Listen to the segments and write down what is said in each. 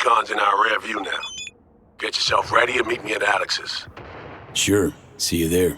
recon's in our rear view now. Get yourself ready and meet me at Alex's. Sure. See you there.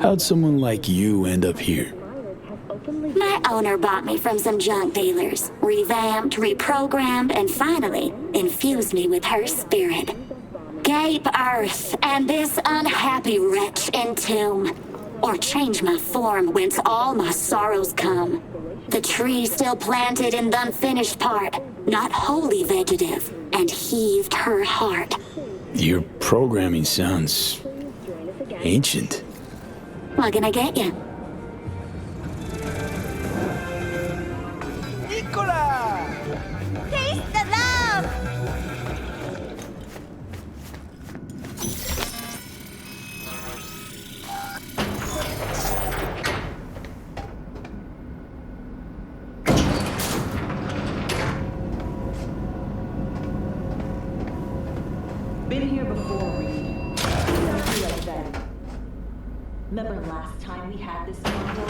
How'd someone like you end up here? My owner bought me from some junk dealers, revamped, reprogrammed, and finally infused me with her spirit. Gape earth and this unhappy wretch entomb, or change my form whence all my sorrows come. The tree still planted in the unfinished part, not wholly vegetative, and heaved her heart. Your programming sounds ancient. What can I get you? Nicola! Taste the love! Been here before, Reed. Remember last time we had this model?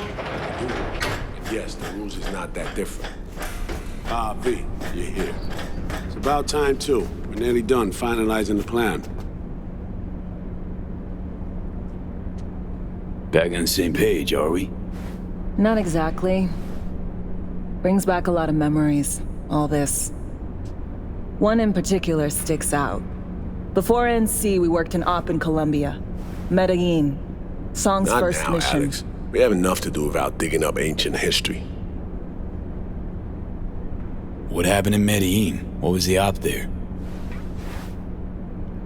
Yes, the rules is not that different. V, you're here. It's about time, too. We're nearly done finalizing the plan. Back on the same page, are we? Not exactly. Brings back a lot of memories, all this. One in particular sticks out. Before NC, we worked in Op in Colombia. Medellin. Song's Not first now, mission. Alex. We have enough to do without digging up ancient history. What happened in Medellin? What was the op there?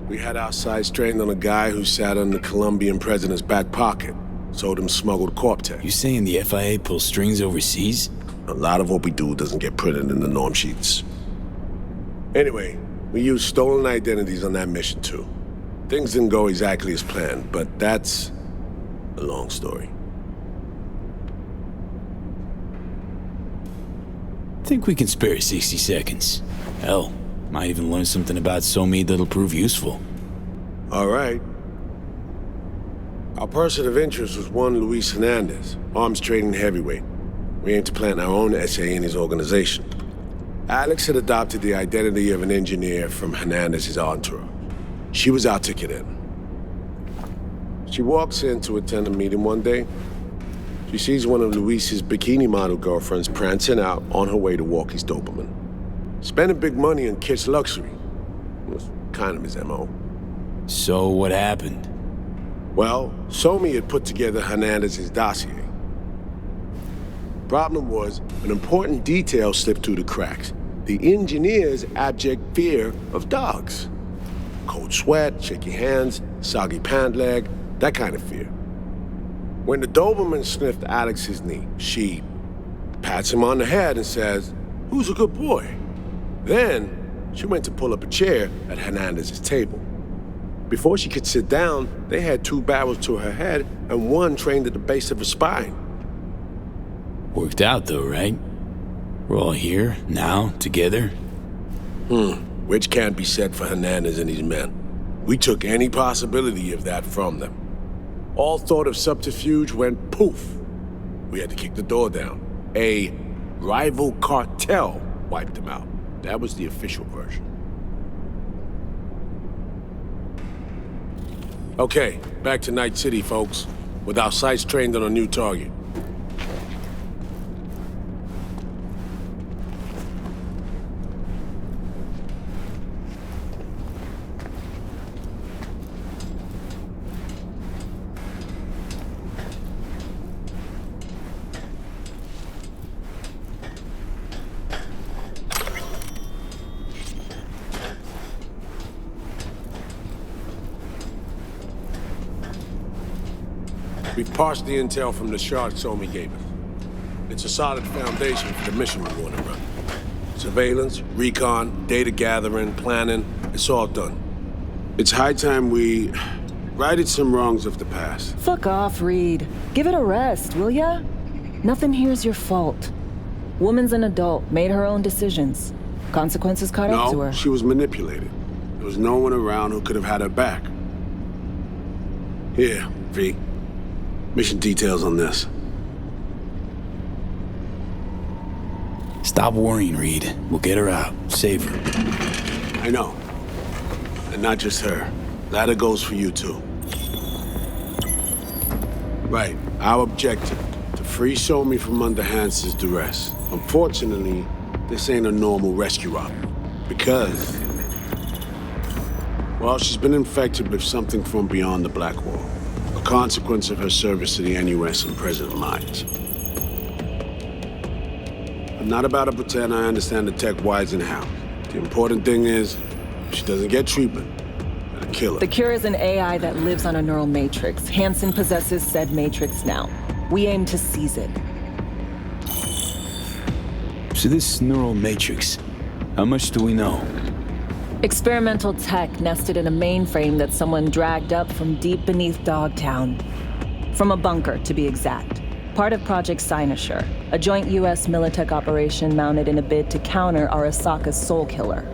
We had our sights trained on a guy who sat on the Colombian president's back pocket. Sold him smuggled Corp-Tech. You saying the FIA pulls strings overseas? A lot of what we do doesn't get printed in the norm sheets. Anyway, we used stolen identities on that mission too. Things didn't go exactly as planned, but that's a long story. Think we can spare 60 seconds. Hell, might even learn something about SOMI that'll prove useful. All right. Our person of interest was one Luis Hernandez, arms trading heavyweight. We aim to plant our own SA in his organization. Alex had adopted the identity of an engineer from Hernandez's entourage. She was our ticket in. She walks in to attend a meeting one day. She sees one of Luis's bikini model girlfriends prancing out on her way to Walkie's Doberman. Spending big money on kitsch luxury. It was kind of his M.O. So what happened? Well, Somi had put together Hernandez's dossier. Problem was, an important detail slipped through the cracks. The engineer's abject fear of dogs. Cold sweat, shaky hands, soggy pant leg, that kind of fear. When the Doberman sniffed Alex's knee, she pats him on the head and says, "Who's a good boy?" Then, she went to pull up a chair at Hernandez's table. Before she could sit down, they had 2 barrels to her head and 1 trained at the base of her spine. Worked out though, right? We're all here, now, together. Which can't be said for Hernandez and his men. We took any possibility of that from them. All thought of subterfuge went poof. We had to kick the door down. A rival cartel wiped them out. That was the official version. Okay, back to Night City, folks. With our sights trained on a new target. We've parsed the intel from the shard Somi gave us. It's a solid foundation for the mission we want to run. Surveillance, recon, data gathering, planning, it's all done. It's high time we righted some wrongs of the past. Fuck off, Reed. Give it a rest, will ya? Nothing here's your fault. Woman's an adult, made her own decisions. Consequences caught up to No, her. she was manipulated. There was no one around who could have had her back. Here, V. Mission details on this. Stop worrying, Reed. We'll get her out. Save her. I know. And not just her. That goes for you too. Right. Our objective, to free Somi from under Hansen's duress. Unfortunately, this ain't a normal rescue op. Because, well, she's been infected with something from beyond the Black Wall. A consequence of her service to the NUS and President Lyons. I'm not about to pretend I understand the tech whys and how. The important thing is, if she doesn't get treatment, it'll kill her. The cure is an AI that lives on a neural matrix. Hansen possesses said matrix now. We aim to seize it. So this neural matrix, how much do we know? Experimental tech nested in a mainframe that someone dragged up from deep beneath Dogtown. From a bunker, to be exact. Part of Project Cynosure, a joint U.S. Militech operation mounted in a bid to counter Arasaka's Soul Killer.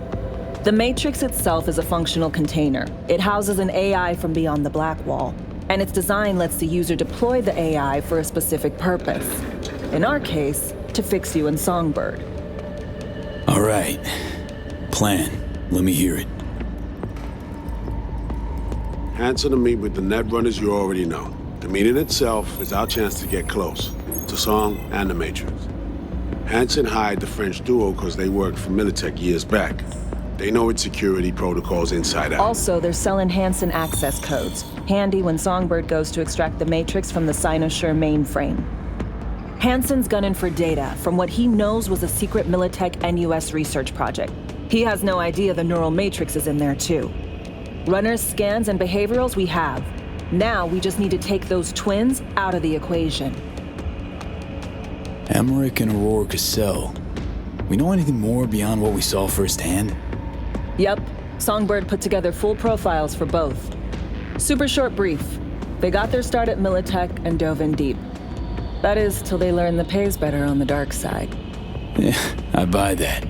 The Matrix itself is a functional container. It houses an AI from beyond the Black Wall, and its design lets the user deploy the AI for a specific purpose. In our case, to fix you and Songbird. All right. Plan. Let me hear it. Hansen to meet with the net runners you already know. The meeting itself is our chance to get close to Song and the Matrix. Hansen hired the French duo because they worked for Militech years back. They know its security protocols inside out. Also, they're selling Hansen access codes, handy when Songbird goes to extract the Matrix from the Cynosure mainframe. Hansen's gunning for data from what he knows was a secret Militech NUS research project. He has no idea the neural matrix is in there too. Runners, scans, and behaviorals we have. Now we just need to take those twins out of the equation. Emmerich and Aurora Cassell. We know anything more beyond what we saw firsthand? Yep, Songbird put together full profiles for both. Super short brief. They got their start at Militech and dove in deep. That is, till they learned the pay's better on the dark side. Yeah, I buy that.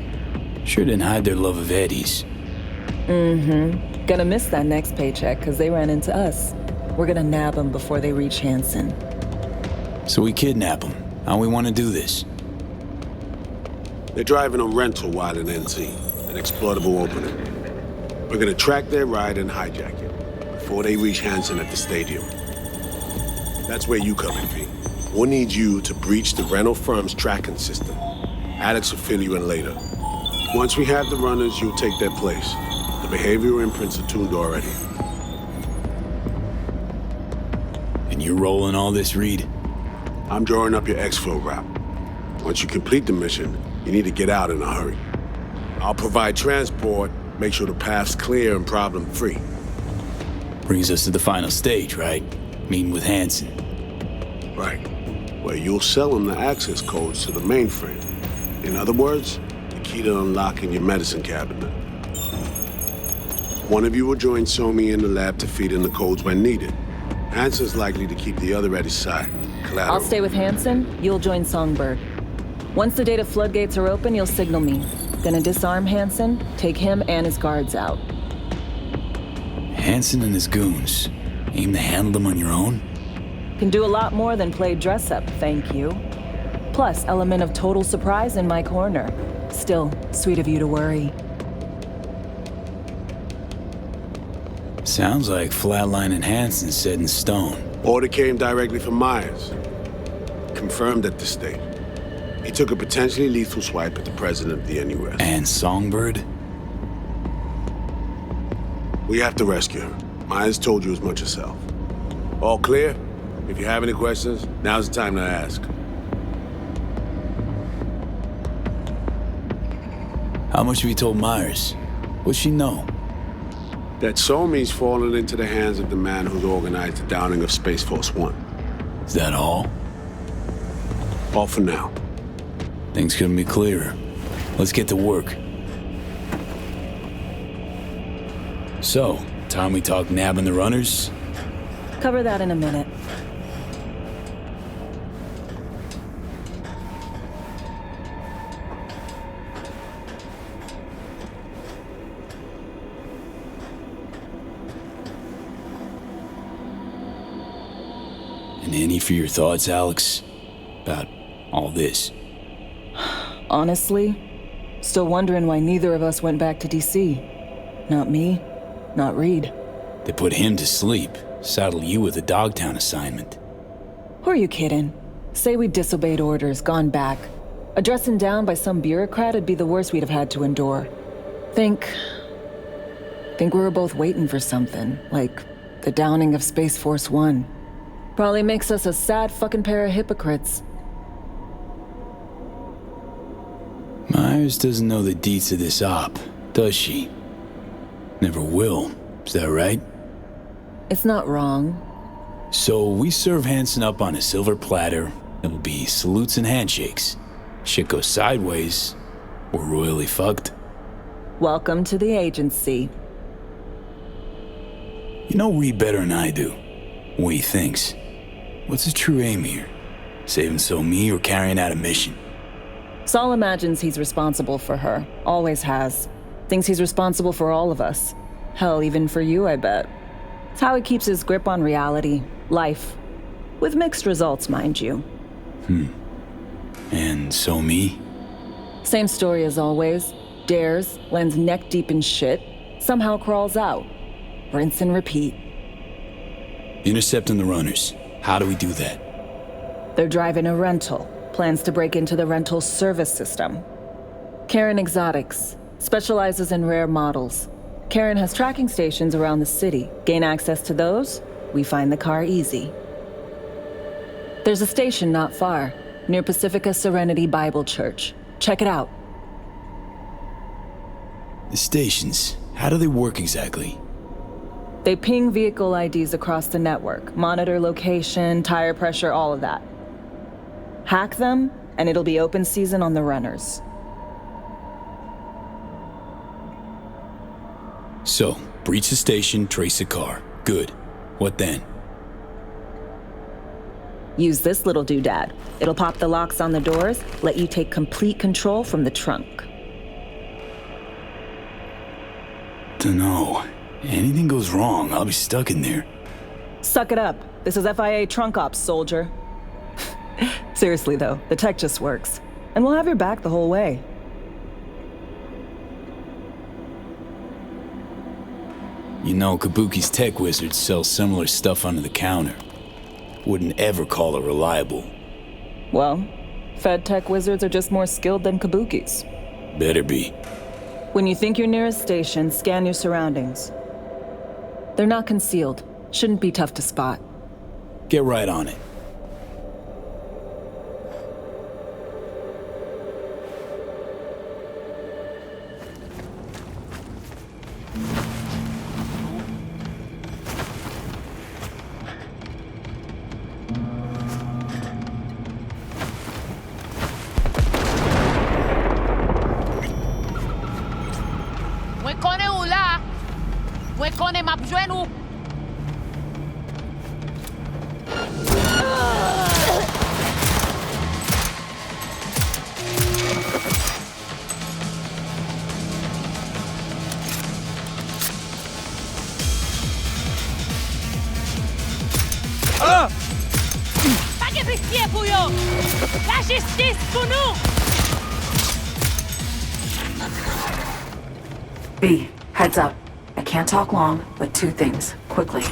Sure didn't hide their love of Eddie's. Gonna miss that next paycheck, because they ran into us. We're gonna nab them before they reach Hansen. So we kidnap them. How we want to do this? They're driving a rental while in NC, an exploitable opening. We're gonna track their ride and hijack it before they reach Hansen at the stadium. That's where you come in, V. We'll need you to breach the rental firm's tracking system. Alex will fill you in later. Once we have the runners, you'll take their place. The behavioral imprints are tuned already. And you're rolling all this, Reed? I'm drawing up your exfil route. Once you complete the mission, you need to get out in a hurry. I'll provide transport, make sure the path's clear and problem-free. Brings us to the final stage, right? Meeting with Hansen. Right. Where you'll sell him the access codes to the mainframe. In other words, the key to unlocking your medicine cabinet. One of you will join Somi in the lab to feed in the codes when needed. Hansen's likely to keep the other at his side. Collateral. I'll stay with Hansen, you'll join Songbird. Once the data floodgates are open, you'll signal me. Gonna disarm Hansen, take him and his guards out. Hansen and his goons. Aim to handle them on your own? Can do a lot more than play dress-up, thank you. Plus, element of total surprise in my corner. Still, sweet of you to worry. Sounds like Flatline and Hansen set in stone. Order came directly from Myers. Confirmed at this stage. He took a potentially lethal swipe at the president of the NUS. And Songbird? We have to rescue her. Myers told you as much herself. All clear? If you have any questions, now's the time to ask. How much have you told Myers? What's she know? That Somi's fallen into the hands of the man who's organized the downing of Space Force One. Is that all? All for now. Things couldn't be clearer. Let's get to work. So, time we talk nabbing the runners? Cover that in a minute. And any for your thoughts, Alex? About all this? Honestly, still wondering why neither of us went back to DC. Not me, not Reed. They put him to sleep, saddle you with a Dogtown assignment. Who are you kidding? Say we disobeyed orders, gone back. A dressing down by some bureaucrat would be the worst we'd have had to endure. Think we were both waiting for something, like the downing of Space Force One. Probably makes us a sad fucking pair of hypocrites. Myers doesn't know the deets of this op, does she? Never will, is that right? It's not wrong. So we serve Hansen up on a silver platter. It'll be salutes and handshakes. Shit goes sideways, we're royally fucked. Welcome to the agency. You know Reed better than I do. What he thinks. What's his true aim here? Saving Somi or carrying out a mission? Saul imagines he's responsible for her. Always has. Thinks he's responsible for all of us. Hell, even for you, I bet. It's how he keeps his grip on reality. Life. With mixed results, mind you. And Somi? Same story as always. Dares, lands neck deep in shit, somehow crawls out. Rinse and repeat. Intercepting the runners. How do we do that? They're driving a rental. Plans to break into the rental service system. Karen Exotics. Specializes in rare models. Karen has tracking stations around the city. Gain access to those, we find the car easy. There's a station not far, near Pacifica Serenity Bible Church. Check it out. The stations, how do they work exactly? They ping vehicle IDs across the network, monitor location, tire pressure, all of that. Hack them, and it'll be open season on the runners. So, breach the station, trace the car. Good. What then? Use this little doodad. It'll pop the locks on the doors, let you take complete control from the trunk. Dunno. Anything goes wrong, I'll be stuck in there. Suck it up. This is FIA trunk ops, soldier. Seriously though, the tech just works. And we'll have your back the whole way. You know, Kabuki's tech wizards sell similar stuff under the counter. wouldn't ever call it reliable. Well, Fed tech wizards are just more skilled than kabukis. Better be. When you think you're near a station, scan your surroundings. They're not concealed. Shouldn't be tough to spot. Get right on it. B, heads up. I can't talk long, but two things, quickly.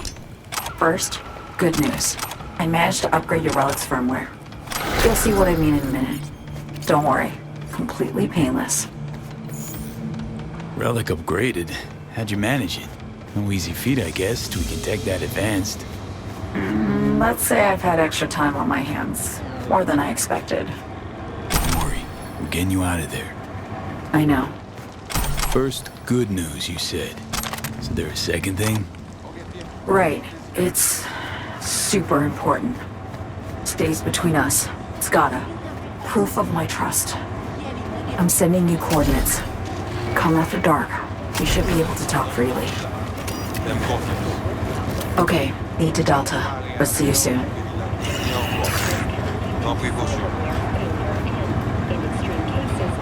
First, good news. I managed to upgrade your relic's firmware. You'll see what I mean in a minute. Don't worry, completely painless. Relic upgraded. How'd you manage it? No easy feat, I guess, to can tech that advanced. Let's say I've had extra time on my hands. More than I expected. Don't worry, we're getting you out of there. I know. First, good news, you said. Is there a second thing? Right. It's super important. Stays between us. It's gotta. Proof of my trust. I'm sending you coordinates. Come after dark. We should be able to talk freely. Okay, need to Delta. But see you soon. In extreme cases,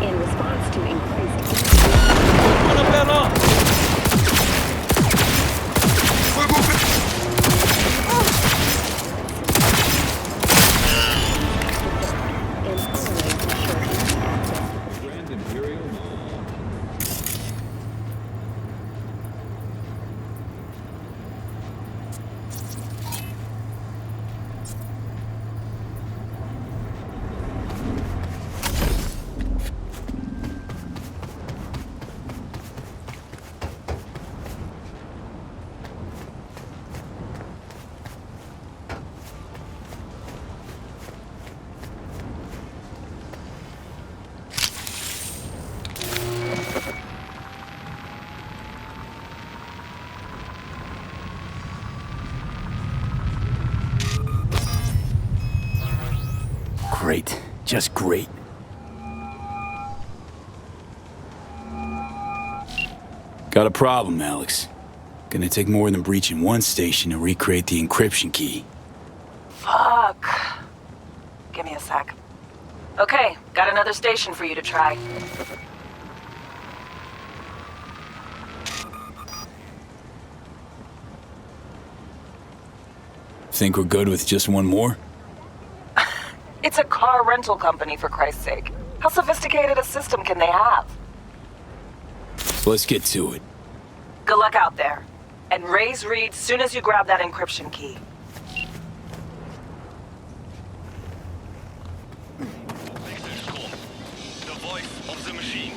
in response to increased... Great. Just great. Got a problem, Alex. Gonna take more than breaching one station to recreate the encryption key. Fuck. Give me a sec. Okay, got another station for you to try. Think we're good with just one more? It's a car rental company, for Christ's sake. How sophisticated a system can they have? Let's get to it. Good luck out there. And raise Reed soon as you grab that encryption key. The voice of the machine.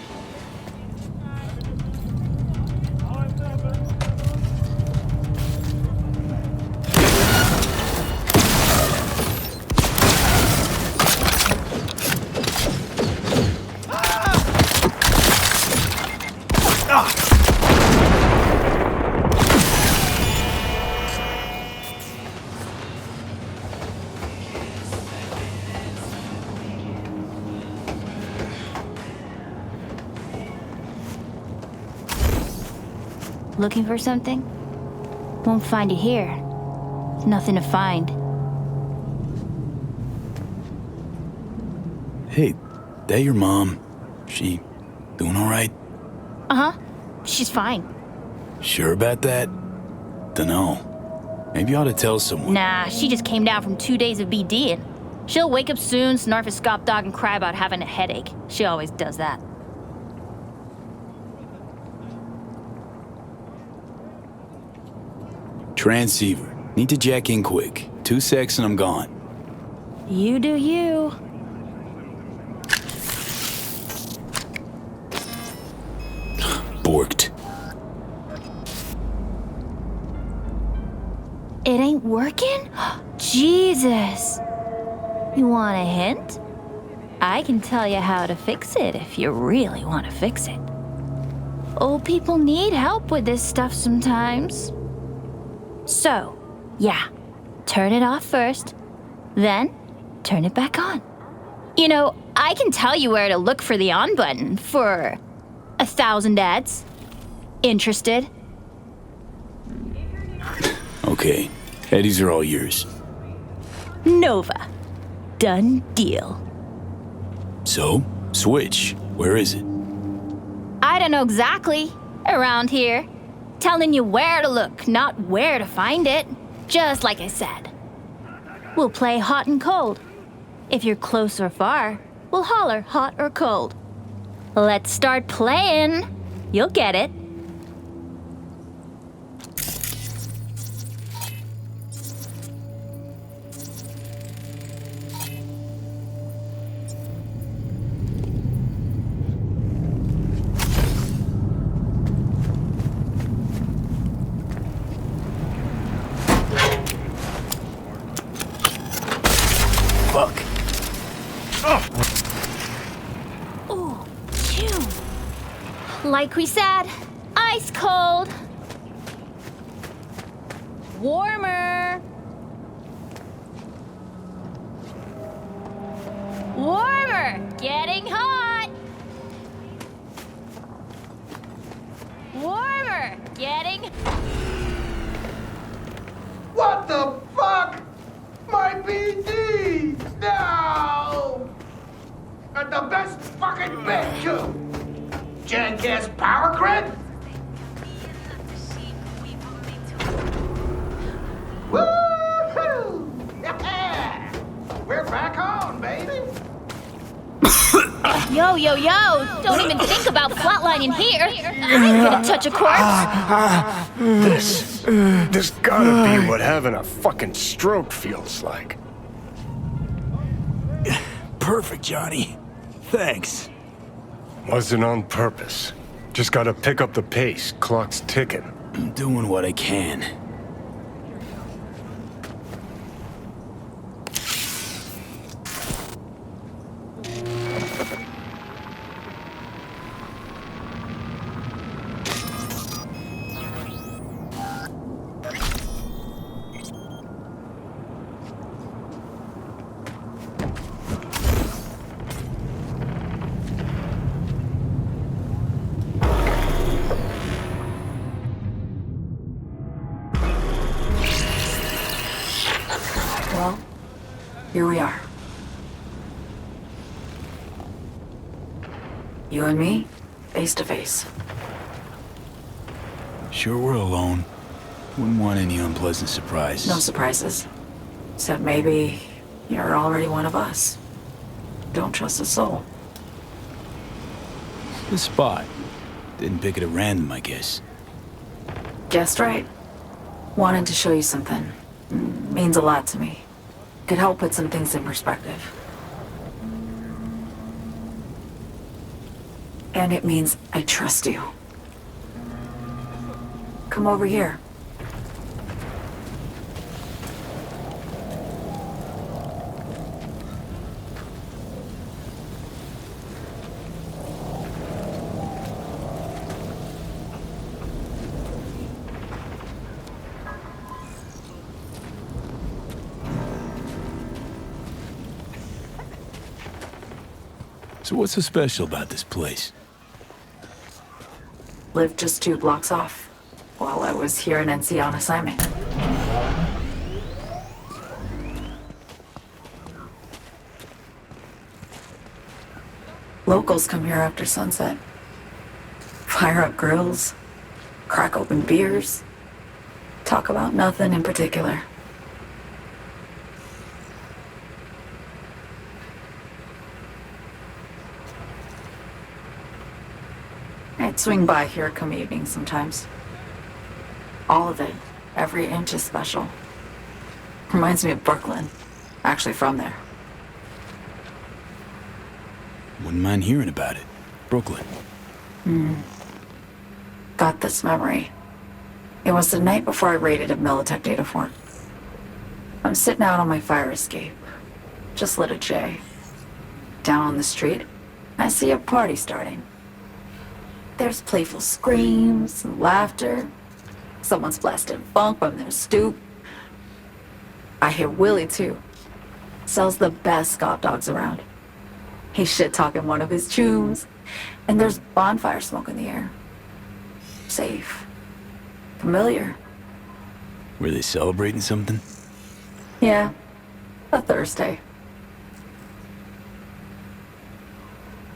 Looking for something? Won't find it here. There's nothing to find. Hey, that your mom? She doing all right? Uh-huh. She's fine. Sure about that? Dunno. Maybe you ought to tell someone. Nah, she just came down from 2 days of BDing. She'll wake up soon, snarf a scop dog, and cry about having a headache. She always does that. Transceiver. Need to jack in quick. 2 secs and I'm gone. You do you. Borked. It ain't working? Jesus. You want a hint? I can tell you how to fix it if you really want to fix it. Old people need help with this stuff sometimes. So, yeah, turn it off first, then turn it back on. You know, I can tell you where to look for the on button for 1,000 ads. Interested? Okay, Eddies are all yours. Nova. Done deal. So, switch. Where is it? I don't know exactly. Around here. Telling you where to look, not where to find it. Just like I said. We'll play hot and cold. If you're close or far, we'll holler hot or cold. Let's start playing. You'll get it. Fuck. Ooh, phew. Like we said, ice cold. Warmer. Warmer. Getting hot. Warmer. Getting. What the fuck? My BD! No! And the best fucking bit, too! Jackass power grid? Woo-hoo! Yeah! We're back on, baby! Yo, yo, yo! Don't even think about flatlining here. I'm gonna touch a corpse. This gotta be what having a fucking stroke feels like. Perfect, Johnny. Thanks. Wasn't on purpose. Just gotta pick up the pace. Clock's ticking. I'm doing what I can. Well, here we are. You and me, face to face. Sure we're alone. Wouldn't want any unpleasant surprises. No surprises. Except maybe you're already one of us. Don't trust a soul. The spot. Didn't pick it at random, I guess. Guessed right. Wanted to show you something. Means a lot to me. Could help put some things in perspective. And it means I trust you. Come over here. So what's so special about this place? Lived just 2 blocks off while I was here in NC on assignment. Locals come here after sunset. Fire up grills, crack open beers, talk about nothing in particular. I'd swing by here come evening sometimes. All of it, every inch is special. Reminds me of Brooklyn. Actually from there. Wouldn't mind hearing about it. Brooklyn. Got this memory. It was the night before I raided a Militech data fort. I'm sitting out on my fire escape. Just lit a J. Down on the street, I see a party starting. There's playful screams and laughter. Someone's blasting funk from their stoop. I hear Willie, too. Sells the best Scott dogs around. He's shit-talking one of his chooms, and there's bonfire smoke in the air. Safe. Familiar. Were they celebrating something? Yeah. A Thursday.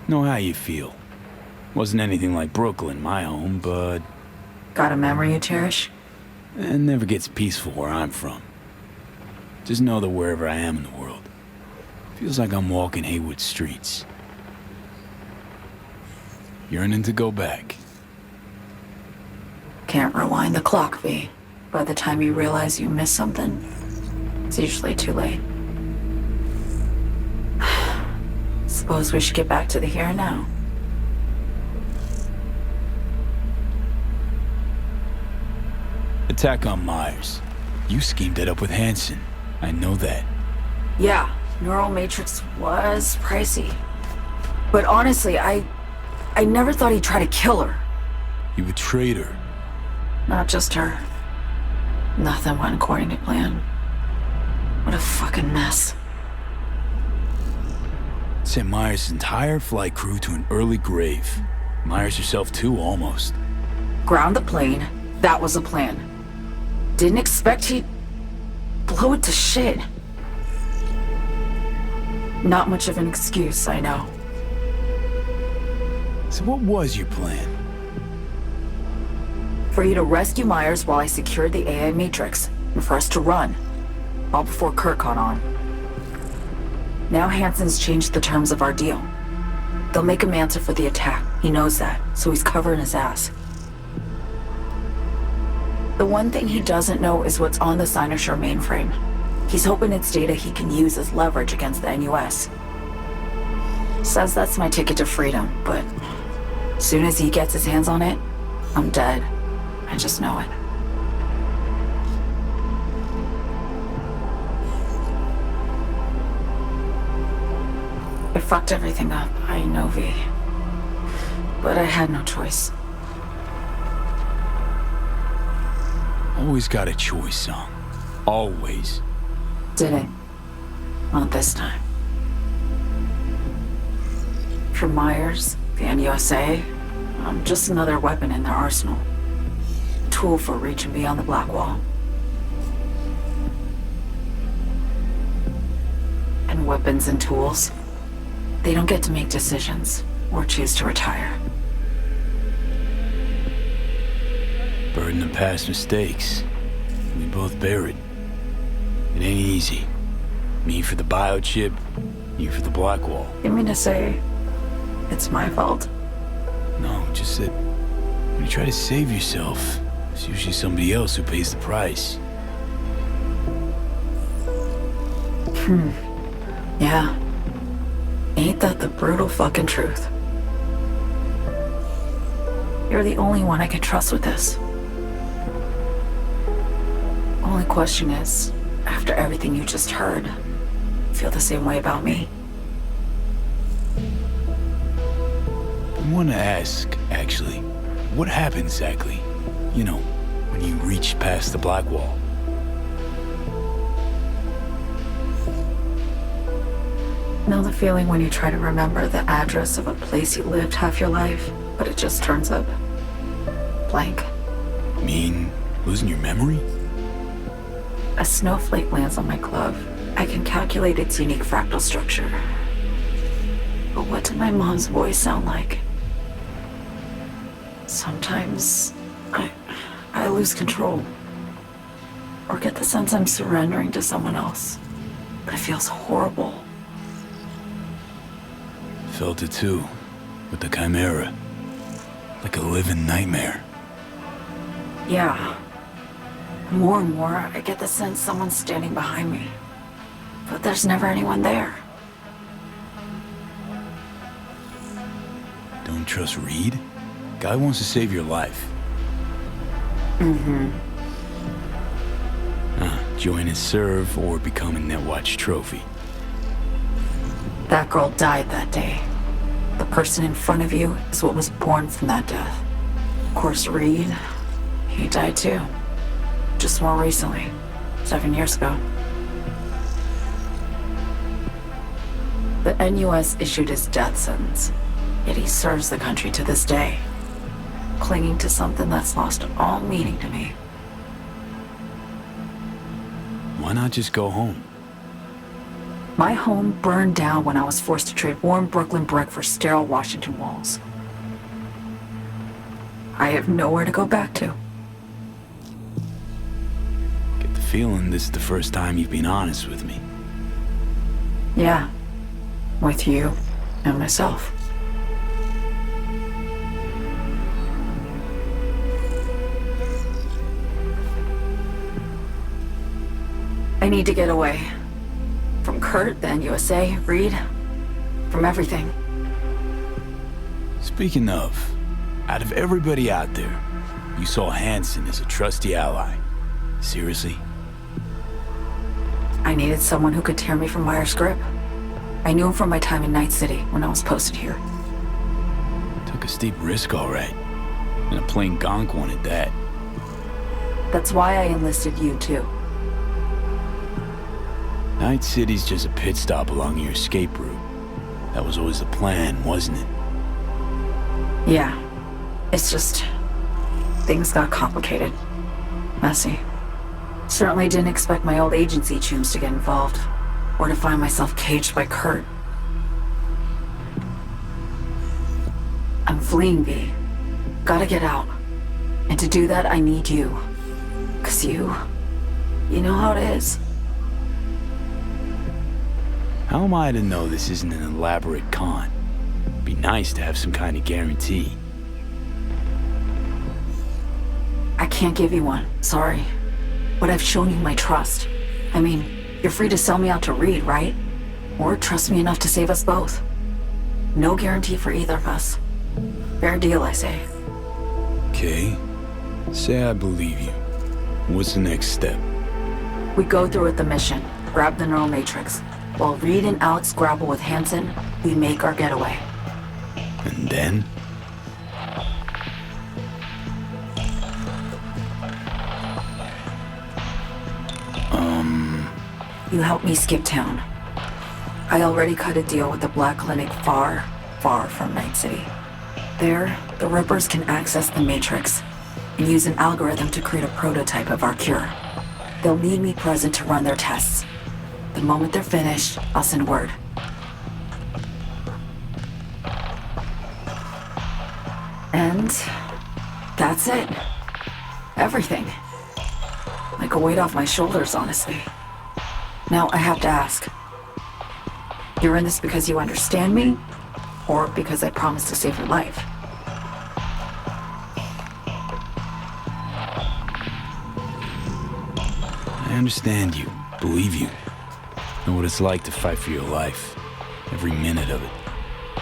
Know how you feel. Wasn't anything like Brooklyn, my home, but Got a memory you cherish? it never gets peaceful where I'm from. Just know that wherever I am in the world, feels like I'm walking Haywood streets. Yearning to go back. Can't rewind the clock, V. By the time you realize you missed something, it's usually too late. Suppose we should get back to the here and now. Attack on Myers. You schemed it up with Hansen. I know that. Yeah, neural matrix was pricey. But honestly, I never thought he'd try to kill her. You betrayed her. Not just her. Nothing went according to plan. What a fucking mess. Sent Myers' entire flight crew to an early grave. Myers herself too, almost. Ground the plane. That was the plan. Didn't expect he'd blow it to shit. Not much of an excuse, I know. So what was your plan? For you to rescue Myers while I secured the AI Matrix, and for us to run. All before Kurt caught on. Now Hansen's changed the terms of our deal. They'll make him answer for the attack. He knows that, so he's covering his ass. The one thing he doesn't know is what's on the Sinosure mainframe. He's hoping it's data he can use as leverage against the NUS. Says that's my ticket to freedom, but as soon as he gets his hands on it, I'm dead. I just know it. I fucked everything up, I know, V. But I had no choice. Always got a choice, son. Always. Didn't. Not this time. For Myers, the NUSA, I'm just another weapon in their arsenal. Tool for reaching beyond the black wall. And weapons and tools, they don't get to make decisions or choose to retire. Burden of past mistakes. We both bear it. It ain't easy. Me for the biochip, you for the black wall. You mean to say it's my fault? No, just that when you try to save yourself, it's usually somebody else who pays the price. Yeah. Ain't that the brutal fucking truth? You're the only one I can trust with this. Only question is, after everything you just heard, feel the same way about me? I want to ask, actually, what happened exactly? You know, when you reached past the black wall. Know the feeling when you try to remember the address of a place you lived half your life, but it just turns up blank? Mean losing your memory? A snowflake lands on my glove. I can calculate its unique fractal structure. But what did my mom's voice sound like? Sometimes I lose control. Or get the sense I'm surrendering to someone else. But it feels horrible. Felt it too, with the Chimera. Like a living nightmare. Yeah. More and more, I get the sense someone's standing behind me. But there's never anyone there. Don't trust Reed? Guy wants to save your life. Mm-hmm. Join his serve or become a Netwatch trophy. That girl died that day. The person in front of you is what was born from that death. Of course, Reed, he died too. Just more recently. 7 years ago. The NUS issued his death sentence, yet he serves the country to this day, clinging to something that's lost all meaning to me. Why not just go home? My home burned down when I was forced to trade warm Brooklyn brick for sterile Washington walls. I have nowhere to go back to. Get the feeling this is the first time you've been honest with me. Yeah. With you and myself. I need to get away. From Kurt, then USA, Reed. From everything. Speaking of, out of everybody out there, you saw Hansen as a trusty ally. Seriously? I needed someone who could tear me from Myers' grip. I knew him from my time in Night City when I was posted here. Took a steep risk, all right. And a plain gonk one at that. That's why I enlisted you, too. Night City's just a pit stop along your escape route. That was always the plan, wasn't it? Yeah. It's just... things got complicated. Messy. Certainly didn't expect my old agency chooms to get involved. Or to find myself caged by Kurt. I'm fleeing, V. Gotta get out. And to do that, I need you. 'Cause you know how it is. How am I to know this isn't an elaborate con? Be nice to have some kind of guarantee. I can't give you one, sorry. But I've shown you my trust. I mean, you're free to sell me out to Reed, right? Or trust me enough to save us both. No guarantee for either of us. Fair deal, I say. Okay. Say I believe you. What's the next step? We go through with the mission, grab the neural matrix. While Reed and Alex grapple with Hansen, we make our getaway. And then? You help me skip town. I already cut a deal with the Black Clinic far, far from Night City. There, the Rippers can access the Matrix and use an algorithm to create a prototype of our cure. They'll need me present to run their tests. The moment they're finished, I'll send word. And that's it. Everything. Like a weight off my shoulders, honestly. Now I have to ask. You're in this because you understand me? Or because I promised to save your life? I understand you, believe you. Know what it's like to fight for your life. Every minute of it.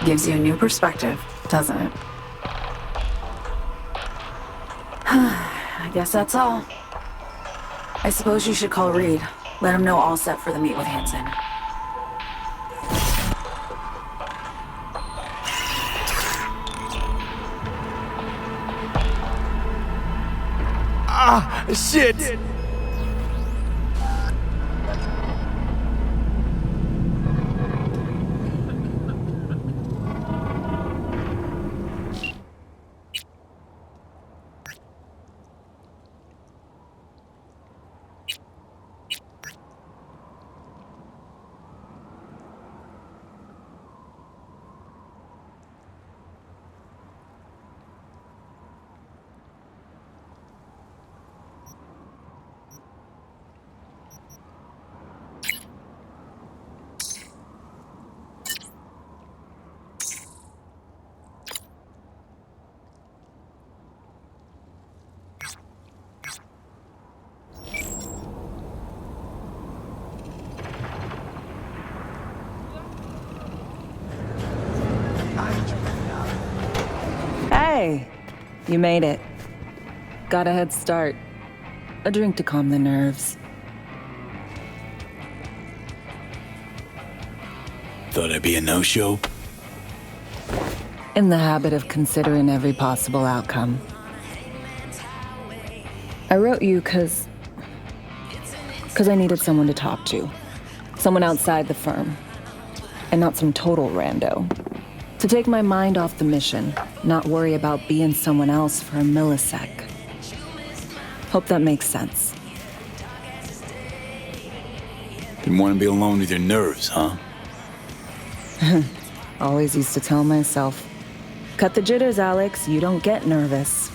Gives you a new perspective, doesn't it? I guess that's all. I suppose you should call Reed. Let him know all set for the meet with Hansen. Ah, shit! Hey, you made it. Got a head start. A drink to calm the nerves. Thought I'd be a no-show? In the habit of considering every possible outcome. I wrote you because I needed someone to talk to. Someone outside the firm. And not some total rando. To take my mind off the mission, not worry about being someone else for a millisec. Hope that makes sense. Didn't want to be alone with your nerves, huh? Always used to tell myself, cut the jitters, Alex, you don't get nervous.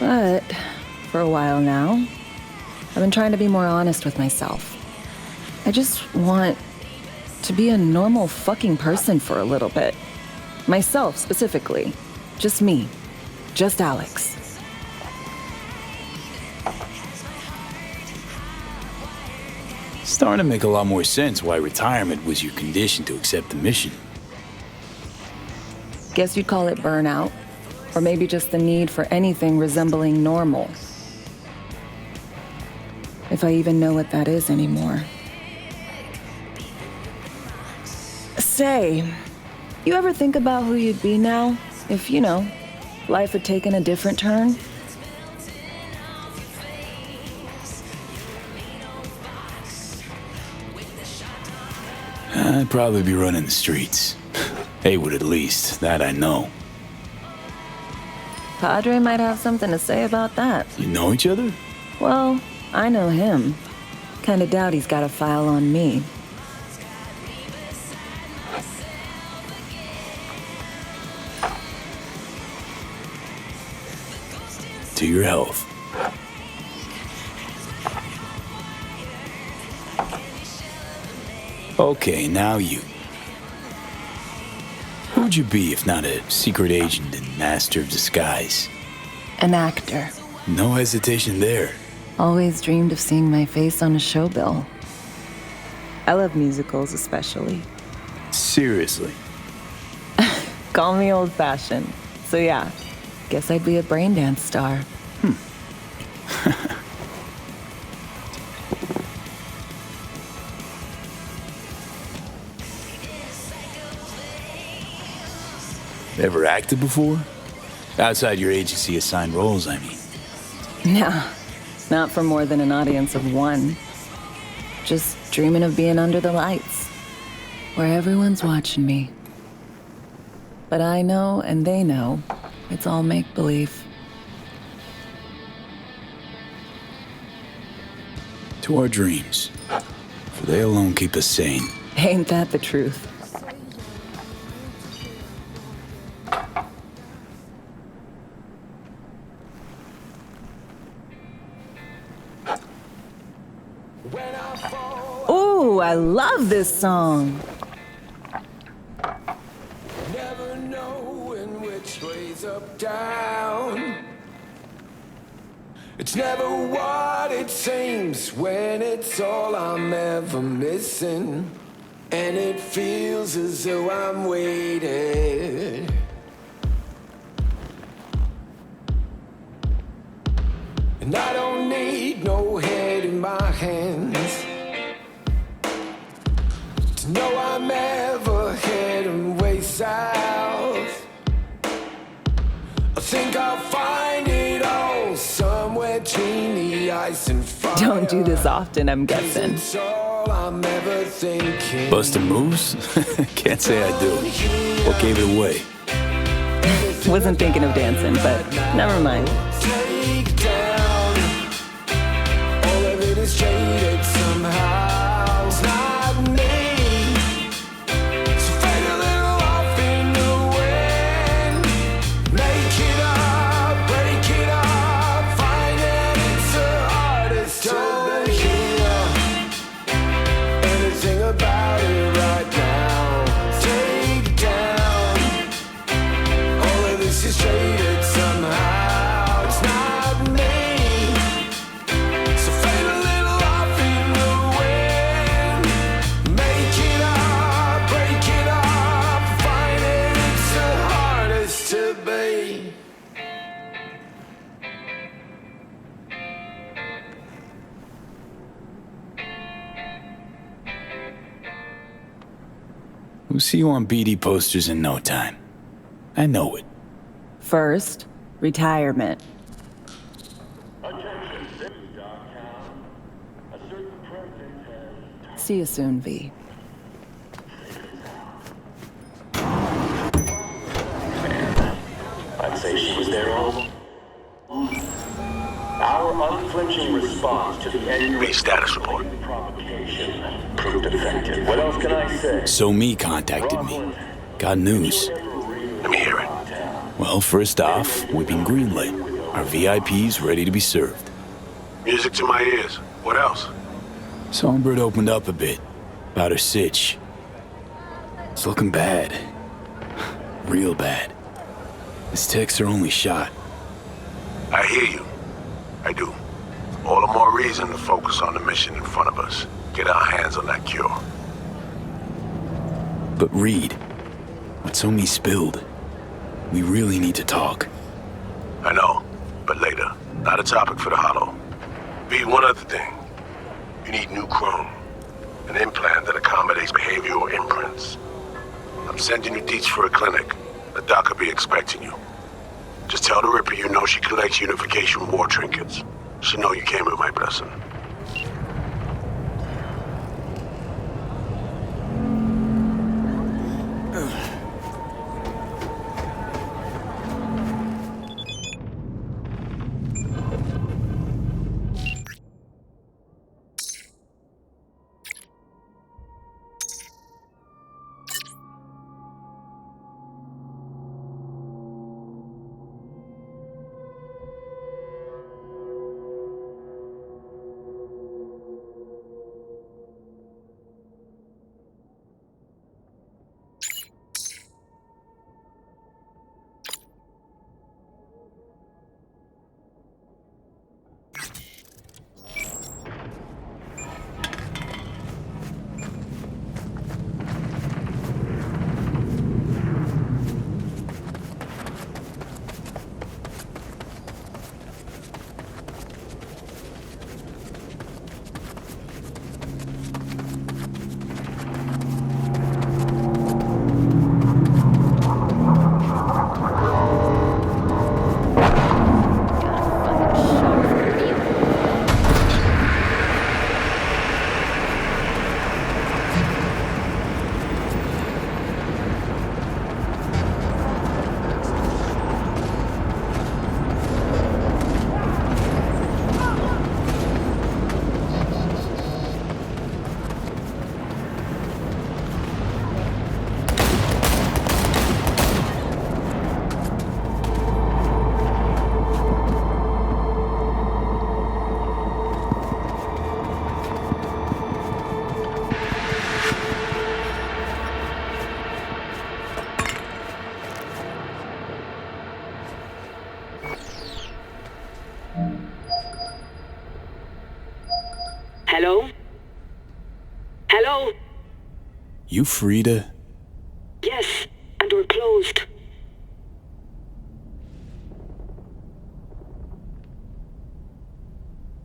But for a while now, I've been trying to be more honest with myself. I just want to be a normal fucking person for a little bit. Myself, specifically. Just me. Just Alex. Starting to make a lot more sense why retirement was your condition to accept the mission. Guess you'd call it burnout. Or maybe just the need for anything resembling normal. If I even know what that is anymore. Say, you ever think about who you'd be now? If, life had taken a different turn? I'd probably be running the streets. They would at least, that I know. Padre might have something to say about that. You know each other? Well, I know him. Kinda doubt he's got a file on me. To your health. Okay, now you. Who'd you be if not a secret agent and master of disguise? An actor. No hesitation there. Always dreamed of seeing my face on a show bill. I love musicals especially. Seriously. Call me old-fashioned. So yeah, guess I'd be a braindance star. Ever acted before? Outside your agency assigned roles, I mean. No, not for more than an audience of one. Just dreaming of being under the lights, where everyone's watching me. But I know, and they know, it's all make-believe. To our dreams, for they alone keep us sane. Ain't that the truth? Ooh, I love this song. Never knowing which way's up, down. It's never what it seems when it's all I'm ever missing. And it feels as though I'm waiting. And I don't need no head in my hands to know I'm ever heading way south. I think I'll find it all somewhere between the ice and fire. Don't do this often, I'm guessing. It's all I'm ever thinking. Bustin' moves? Can't say I do. What gave it away? Wasn't thinking of dancing, but never mind. Take down all of it is jaded somehow. It's not me. So fade a little off in the wind. Make it up, break it up. Find that it's the hardest to hear anything about it right now. Take down all of this is jaded somehow. It's not me. We'll see you on BD posters in no time. I know it. First, retirement. See you soon, V. I'd say she was there all. Our unflinching response to the annual status report provocation proved effective. What else can I say? So Me contacted me. Got news. Let me hear it. Well, first off, we've been greenlit. Our VIP's ready to be served. Music to my ears. What else? Songbird opened up a bit about her sitch. It's looking bad. Real bad. His tech's her only shot. I hear you. I do. All the more reason to focus on the mission in front of us. Get our hands on that cure. But Reed, what's so me spilled? We really need to talk. I know, but later. Not a topic for the Hollow. V, one other thing. You need new chrome. An implant that accommodates behavioral imprints. I'm sending you deets for a clinic. The doc will be expecting you. Just tell the Ripper you know she collects unification war trinkets. She'll know you came with my blessing. Hello? Hello? You free to? Yes, and we're closed.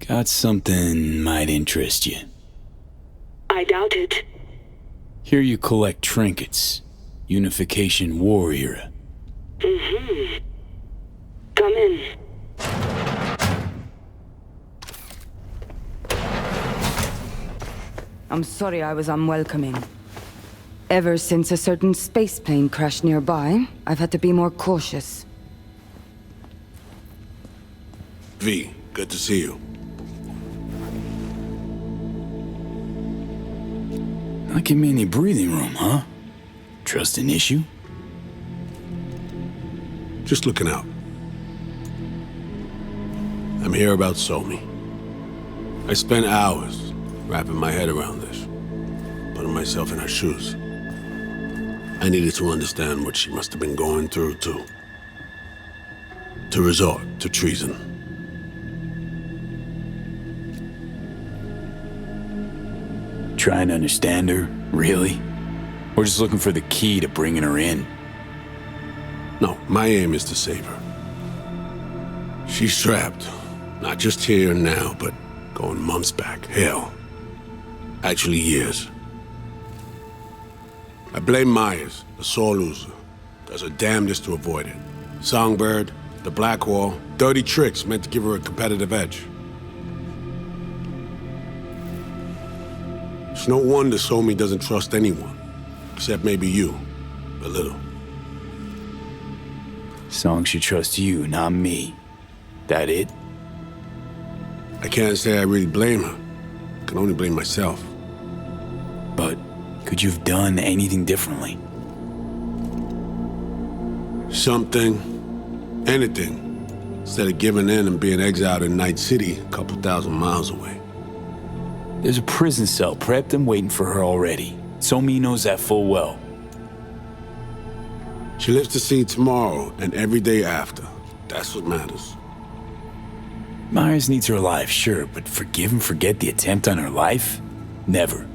Got something might interest you. I doubt it. Here you collect trinkets. Unification War era. Mm-hmm. Come in. I'm sorry I was unwelcoming. Ever since a certain space plane crashed nearby, I've had to be more cautious. V, good to see you. Not give me any breathing room, huh? Trust an issue? Just looking out. I'm here about Somi. I spent hours wrapping my head around this, putting myself in her shoes. I needed to understand what she must have been going through, too. To resort to treason. Trying to understand her, really? Or just looking for the key to bringing her in? No, my aim is to save her. She's trapped. Not just here and now, but going months back. Hell. Actually years. I blame Myers, a sore loser. Does her damnedest to avoid it. Songbird, the Blackwall, dirty tricks meant to give her a competitive edge. It's no wonder Somi doesn't trust anyone, except maybe you, a little. Song should trust you, not me. That it? I can't say I really blame her. I can only blame myself. But could you have done anything differently? Something. Anything. Instead of giving in and being exiled in Night City, a couple thousand miles away. There's a prison cell prepped and waiting for her already. Somi knows that full well. She lives to see tomorrow and every day after. That's what matters. Myers needs her alive, sure, but forgive and forget the attempt on her life? Never.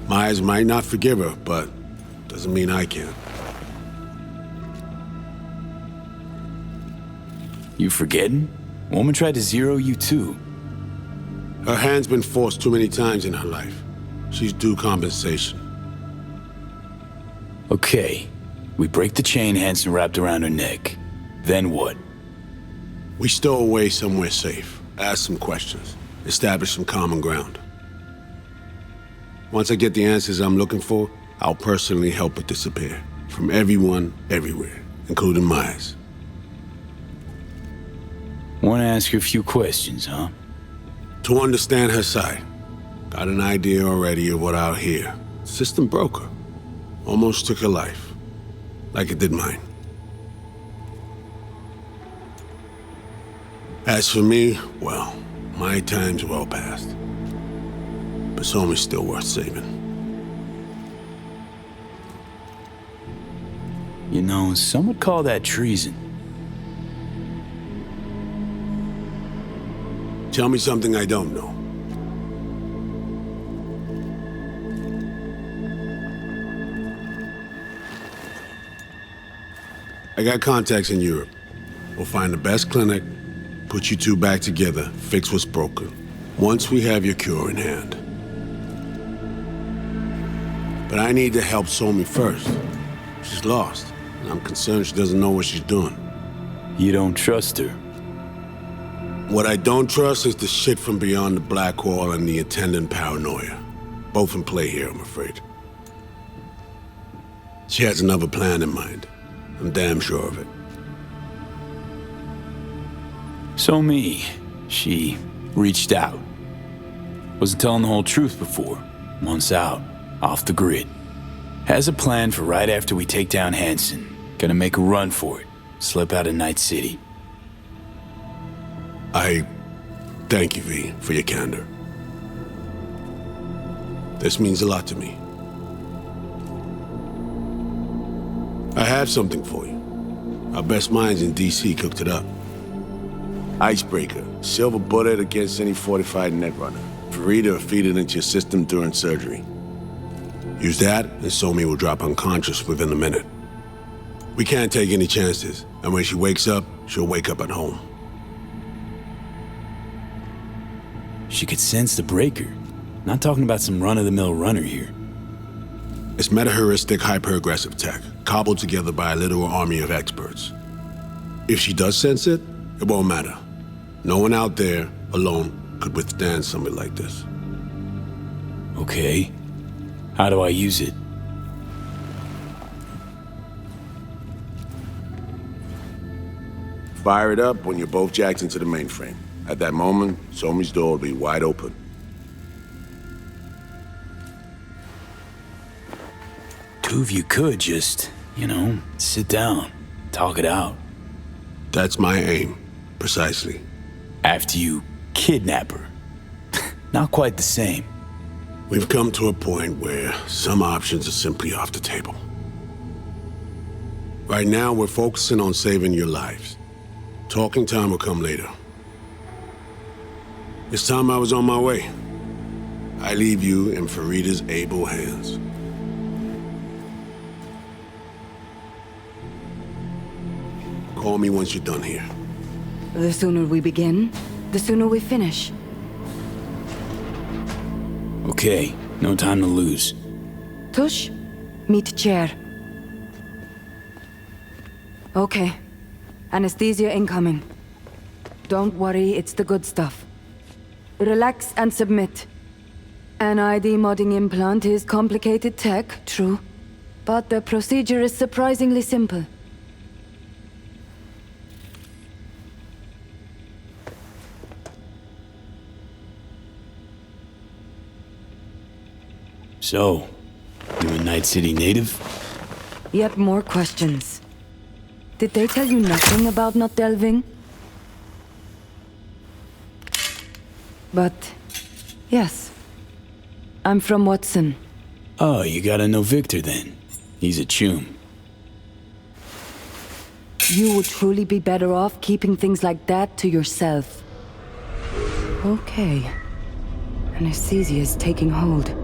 Myers might not forgive her, but doesn't mean I can. You forgetting? Woman tried to zero you too. Her hand's been forced too many times in her life. She's due compensation. Okay. We break the chain Hansen wrapped around her neck. Then what? We stow away somewhere safe, ask some questions, establish some common ground. Once I get the answers I'm looking for, I'll personally help her disappear. From everyone, everywhere, including Myers. Want to ask her a few questions, huh? To understand her side. Got an idea already of what I'll hear. System broke her. Almost took her life. Like it did mine. As for me, well, my time's well past. But Somi's still worth saving. You know, some would call that treason. Tell me something I don't know. I got contacts in Europe. We'll find the best clinic, put you two back together, fix what's broken. Once we have your cure in hand. But I need to help Somi first. She's lost, and I'm concerned she doesn't know what she's doing. You don't trust her? What I don't trust is the shit from beyond the Blackwall and the attendant paranoia. Both in play here, I'm afraid. She has another plan in mind. I'm damn sure of it. Somi, she reached out. Wasn't telling the whole truth before. Months out, off the grid. Has a plan for right after we take down Hansen. Gonna make a run for it. Slip out of Night City. I thank you, V, for your candor. This means a lot to me. I have something for you. Our best minds in DC cooked it up. Icebreaker, silver bullet against any fortified netrunner. Farida will feed it into your system during surgery. Use that, and Somi will drop unconscious within a minute. We can't take any chances, and when she wakes up, she'll wake up at home. She could sense the breaker. Not talking about some run-of-the-mill runner here. It's meta-heuristic hyper-aggressive tech, cobbled together by a literal army of experts. If she does sense it, it won't matter. No one out there, alone, could withstand something like this. Okay. How do I use it? Fire it up when you're both jacked into the mainframe. At that moment, Somi's door will be wide open. Two of you could just, sit down, talk it out. That's my aim, precisely. After you kidnap her. Not quite the same. We've come to a point where some options are simply off the table. Right now, we're focusing on saving your lives. Talking time will come later. It's time I was on my way. I leave you in Farida's able hands. Call me once you're done here. The sooner we begin, the sooner we finish. Okay, no time to lose. Tush, meet chair. Okay. Anesthesia incoming. Don't worry, it's the good stuff. Relax and submit. An ID modding implant is complicated tech, true. But the procedure is surprisingly simple. So, you a Night City native? Yet more questions. Did they tell you nothing about not delving? But, yes. I'm from Watson. Oh, you gotta know Victor then. He's a chum. You would truly be better off keeping things like that to yourself. Okay. Anesthesia is taking hold.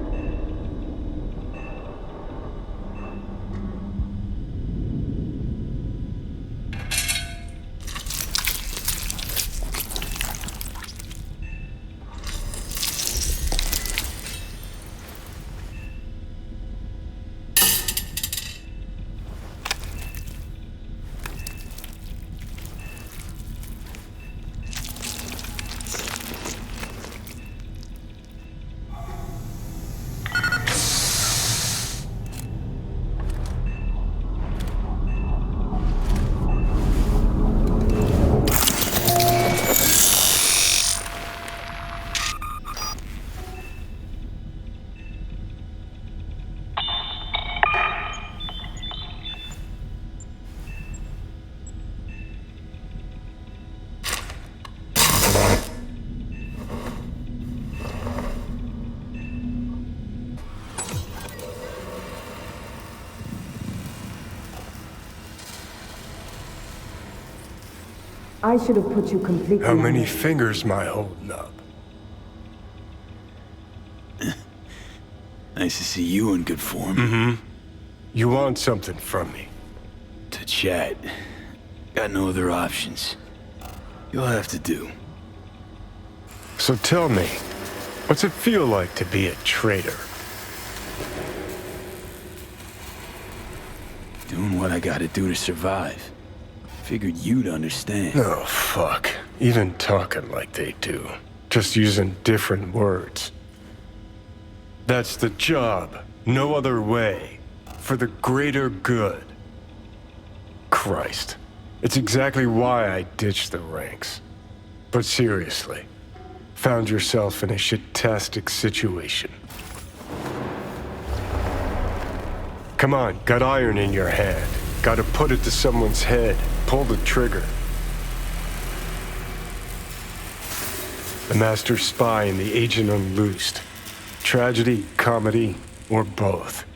I should have put you completely. How many fingers am I holding up? Nice to see you in good form. Mm-hmm. You want something from me? To chat. Got no other options. You'll have to do. So tell me, what's it feel like to be a traitor? Doing what I gotta do to survive. Figured you'd understand. Oh, fuck. Even talking like they do. Just using different words. That's the job. No other way. For the greater good. Christ. It's exactly why I ditched the ranks. But seriously. Found yourself in a shit-tastic situation. Come on, got iron in your hand. Gotta put it to someone's head. Pull the trigger. The master spy and the agent unloosed. Tragedy, comedy, or both.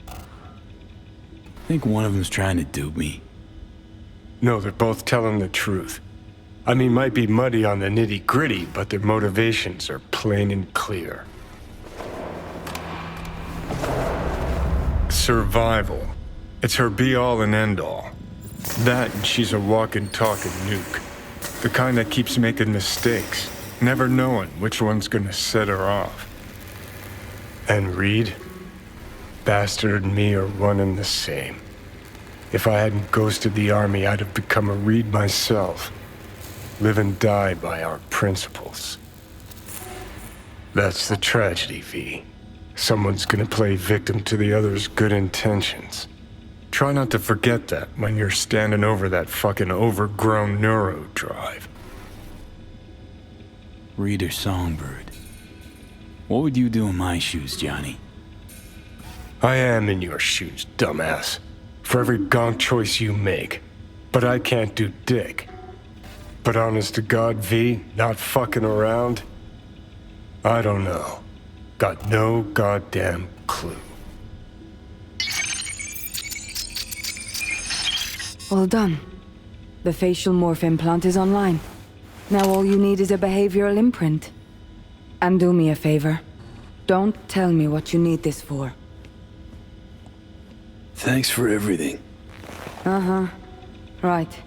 I think one of them's trying to dupe me. No, they're both telling the truth. I mean, might be muddy on the nitty-gritty, but their motivations are plain and clear. Survival. It's her be-all and end-all. That and she's a walking, talking nuke. The kind that keeps making mistakes, never knowing which one's gonna set her off. And Reed? Bastard and me are one and the same. If I hadn't ghosted the army, I'd have become a Reed myself. Live and die by our principles. That's the tragedy, V. Someone's gonna play victim to the other's good intentions. Try not to forget that when you're standing over that fucking overgrown neuro drive. Reader Songbird. What would you do in my shoes, Johnny? I am in your shoes, dumbass. For every gonk choice you make. But I can't do dick. But honest to God, V, not fucking around? I don't know. Got no goddamn clue. All done. The facial morph implant is online. Now all you need is a behavioral imprint. And do me a favor. Don't tell me what you need this for. Thanks for everything. Uh-huh. Right.